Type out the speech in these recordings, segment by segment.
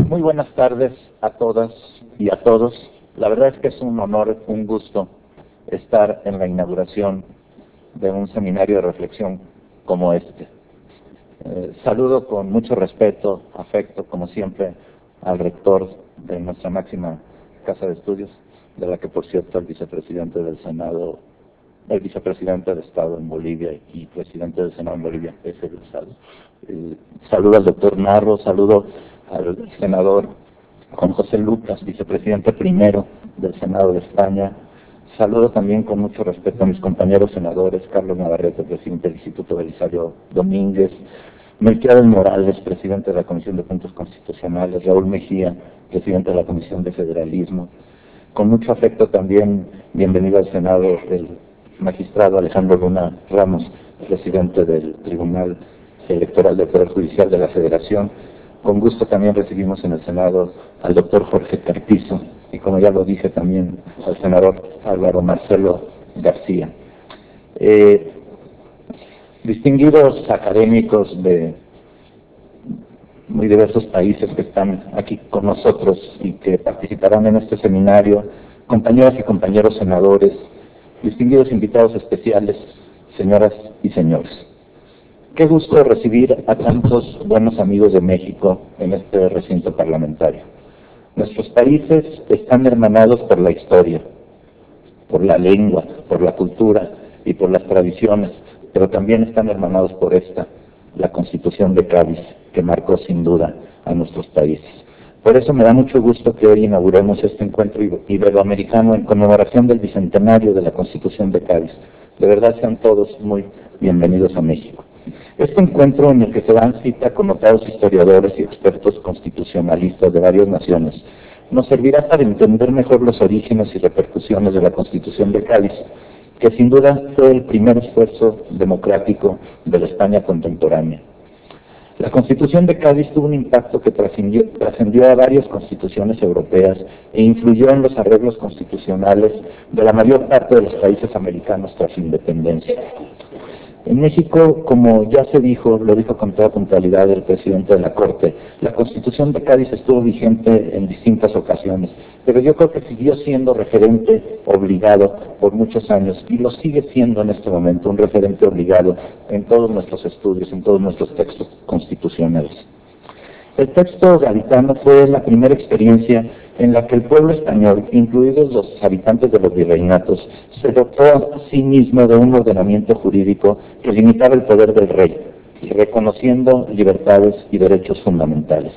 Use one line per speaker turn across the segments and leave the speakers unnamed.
Muy buenas tardes a todas y a todos. La verdad es que es un honor, un gusto estar en la inauguración de un seminario de reflexión como este. Saludo con mucho respeto, afecto, como siempre, al rector de nuestra máxima casa de estudios, de la que, por cierto, el vicepresidente del Senado, el vicepresidente del Estado en Bolivia y presidente del Senado en Bolivia es egresado. Saludo al doctor Narro, saludo al senador Juan José Lucas, vicepresidente primero del Senado de España. Saludo también con mucho respeto a mis compañeros senadores, Carlos Navarrete, presidente del Instituto Belisario Domínguez, Melquiades Morales, presidente de la Comisión de Puntos Constitucionales, Raúl Mejía, presidente de la Comisión de Federalismo. Con mucho afecto también, bienvenido al Senado, el magistrado Alejandro Luna Ramos, presidente del Tribunal Electoral del Poder Judicial de la Federación. Con gusto también recibimos en el Senado al doctor Jorge Carpizo y, como ya lo dije, también al senador Álvaro Marcelo García. Distinguidos académicos de muy diversos países que están aquí con nosotros y que participarán en este seminario, compañeras y compañeros senadores, distinguidos invitados especiales, señoras y señores. Qué gusto recibir a tantos buenos amigos de México en este recinto parlamentario. Nuestros países están hermanados por la historia, por la lengua, por la cultura y por las tradiciones, pero también están hermanados por esta, la Constitución de Cádiz, que marcó sin duda a nuestros países. Por eso me da mucho gusto que hoy inauguremos este encuentro iberoamericano en conmemoración del bicentenario de la Constitución de Cádiz. De verdad, sean todos muy bienvenidos a México. Este encuentro, en el que se dan cita connotados historiadores y expertos constitucionalistas de varias naciones, nos servirá para entender mejor los orígenes y repercusiones de la Constitución de Cádiz, que sin duda fue el primer esfuerzo democrático de la España contemporánea. La Constitución de Cádiz tuvo un impacto que trascendió a varias constituciones europeas e influyó en los arreglos constitucionales de la mayor parte de los países americanos tras su independencia. En México, como ya se dijo, lo dijo con toda puntualidad el presidente de la Corte, la Constitución de Cádiz estuvo vigente en distintas ocasiones, pero yo creo que siguió siendo referente obligado por muchos años y lo sigue siendo en este momento, un referente obligado en todos nuestros estudios, en todos nuestros textos constitucionales. El texto gaditano fue la primera experiencia en la que el pueblo español, incluidos los habitantes de los virreinatos, se dotó a sí mismo de un ordenamiento jurídico que limitaba el poder del rey, reconociendo libertades y derechos fundamentales.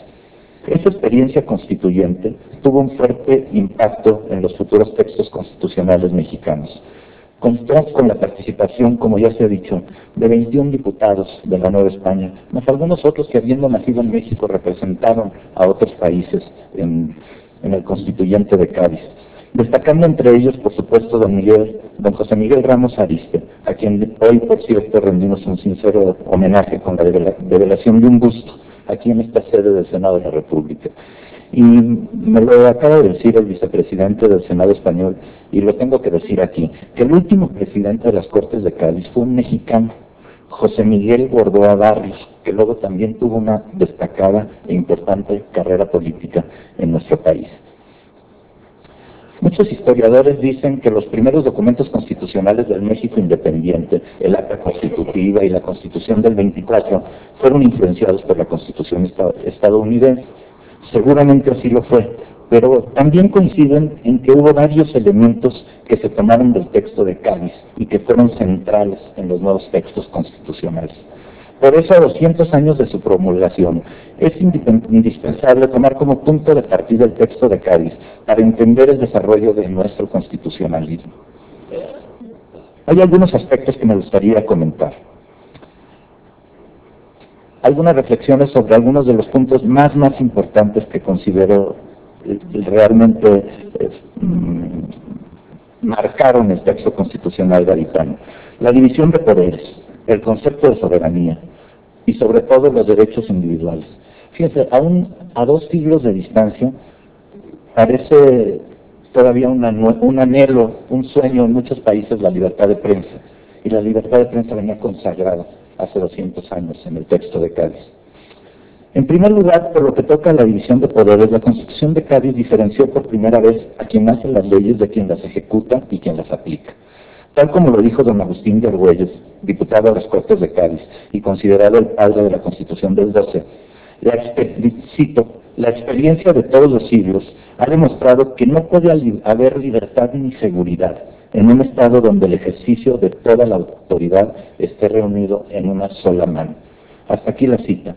Esta experiencia constituyente tuvo un fuerte impacto en los futuros textos constitucionales mexicanos. Contó con la participación, como ya se ha dicho, de 21 diputados de la Nueva España, más algunos otros que, habiendo nacido en México, representaron a otros países en el Constituyente de Cádiz, destacando entre ellos, por supuesto, don José Miguel Ramos Arizpe, a quien hoy, por cierto, rendimos un sincero homenaje con la develación de un busto aquí en esta sede del Senado de la República. Y me lo acaba de decir el vicepresidente del Senado español, y lo tengo que decir aquí, que el último presidente de las Cortes de Cádiz fue un mexicano, José Miguel Gordoa Barrios, que luego también tuvo una destacada e importante carrera política en nuestro país. Muchos historiadores dicen que los primeros documentos constitucionales del México independiente, el Acta Constitutiva y la Constitución del 24, fueron influenciados por la Constitución estadounidense. Seguramente así lo fue, pero también coinciden en que hubo varios elementos que se tomaron del texto de Cádiz y que fueron centrales en los nuevos textos constitucionales. Por eso, a 200 años de su promulgación, es indispensable tomar como punto de partida el texto de Cádiz para entender el desarrollo de nuestro constitucionalismo. Hay algunos aspectos que me gustaría comentar. Algunas reflexiones sobre algunos de los puntos más importantes que considero realmente marcaron el texto constitucional gaditano. La división de poderes, el concepto de soberanía y sobre todo los derechos individuales. Fíjense, aún a 2 siglos de distancia parece todavía un anhelo, un sueño en muchos países la libertad de prensa, y la libertad de prensa venía consagrada hace 200 años en el texto de Cádiz. En primer lugar, por lo que toca a la división de poderes, la Constitución de Cádiz diferenció por primera vez a quien hace las leyes de quien las ejecuta y quien las aplica. Tal como lo dijo don Agustín de Argüelles, diputado a las Cortes de Cádiz y considerado el padre de la Constitución del 12, cito, la experiencia de todos los siglos ha demostrado que no puede haber libertad ni seguridad en un Estado donde el ejercicio de toda la autoridad esté reunido en una sola mano. Hasta aquí la cita.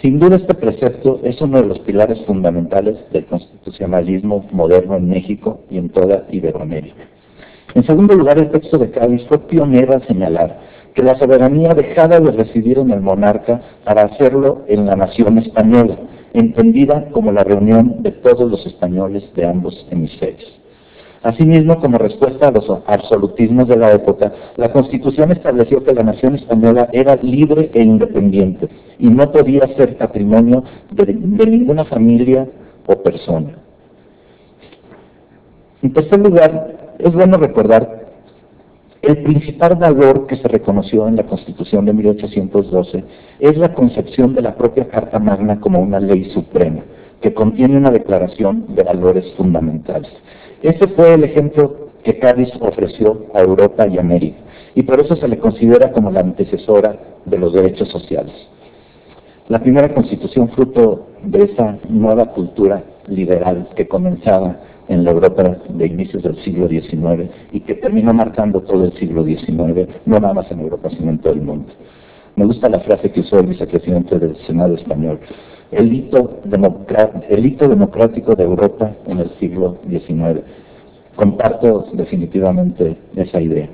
Sin duda este precepto es uno de los pilares fundamentales del constitucionalismo moderno en México y en toda Iberoamérica. En segundo lugar, el texto de Cádiz fue pionero al señalar que la soberanía dejaba de residir en el monarca para hacerlo en la nación española, entendida como la reunión de todos los españoles de ambos hemisferios. Asimismo, como respuesta a los absolutismos de la época, la Constitución estableció que la nación española era libre e independiente y no podía ser patrimonio de ninguna familia o persona. En tercer lugar, es bueno recordar el principal valor que se reconoció en la Constitución de 1812 es la concepción de la propia Carta Magna como una ley suprema, que contiene una declaración de valores fundamentales. Ese fue el ejemplo que Cádiz ofreció a Europa y América, y por eso se le considera como la antecesora de los derechos sociales. La primera Constitución fruto de esa nueva cultura liberal que comenzaba en la Europa de inicios del siglo XIX y que terminó marcando todo el siglo XIX, no nada más en Europa, sino en todo el mundo. Me gusta la frase que usó el vicepresidente del Senado español: el hito democrático de Europa en el siglo XIX. Comparto definitivamente esa idea.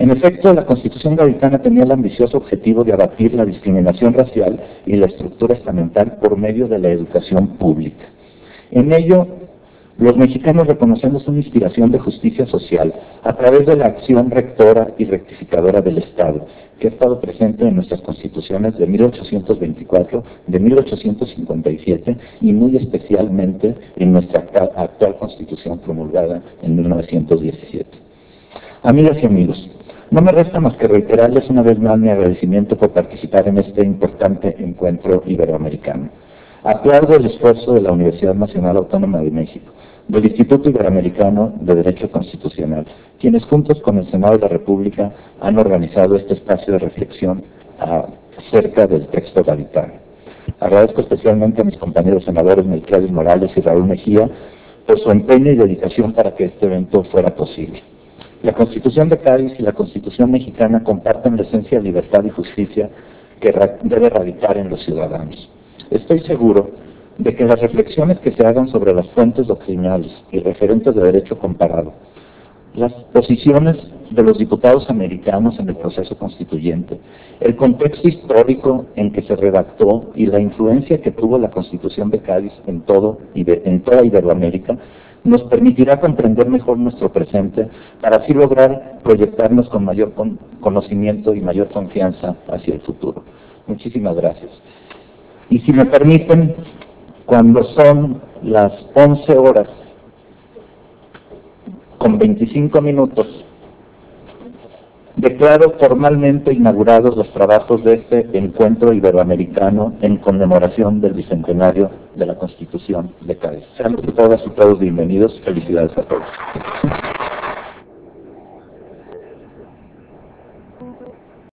En efecto, la Constitución gaditana tenía el ambicioso objetivo de abatir la discriminación racial y la estructura estamental por medio de la educación pública. En ello, los mexicanos reconocemos una inspiración de justicia social a través de la acción rectora y rectificadora del Estado, que ha estado presente en nuestras constituciones de 1824, de 1857 y muy especialmente en nuestra actual Constitución promulgada en 1917. Amigas y amigos, no me resta más que reiterarles una vez más mi agradecimiento por participar en este importante encuentro iberoamericano. Aplaudo el esfuerzo de la Universidad Nacional Autónoma de México, del Instituto Iberoamericano de Derecho Constitucional, quienes juntos con el Senado de la República han organizado este espacio de reflexión acerca del texto gaditano. Agradezco especialmente a mis compañeros senadores Melquiades Morales y Raúl Mejía por su empeño y dedicación para que este evento fuera posible. La Constitución de Cádiz y la Constitución mexicana comparten la esencia de libertad y justicia que debe radicar en los ciudadanos. Estoy seguro de que las reflexiones que se hagan sobre las fuentes doctrinales y referentes de derecho comparado, las posiciones de los diputados americanos en el proceso constituyente, el contexto histórico en que se redactó y la influencia que tuvo la Constitución de Cádiz en toda Iberoamérica, nos permitirá comprender mejor nuestro presente para así lograr proyectarnos con mayor conocimiento y mayor confianza hacia el futuro. Muchísimas gracias. Y si me permiten, cuando son las 11 horas con 25 minutos, declaro formalmente inaugurados los trabajos de este encuentro iberoamericano en conmemoración del bicentenario de la Constitución de Cádiz. Sean todas y todos bienvenidos. Felicidades a todos.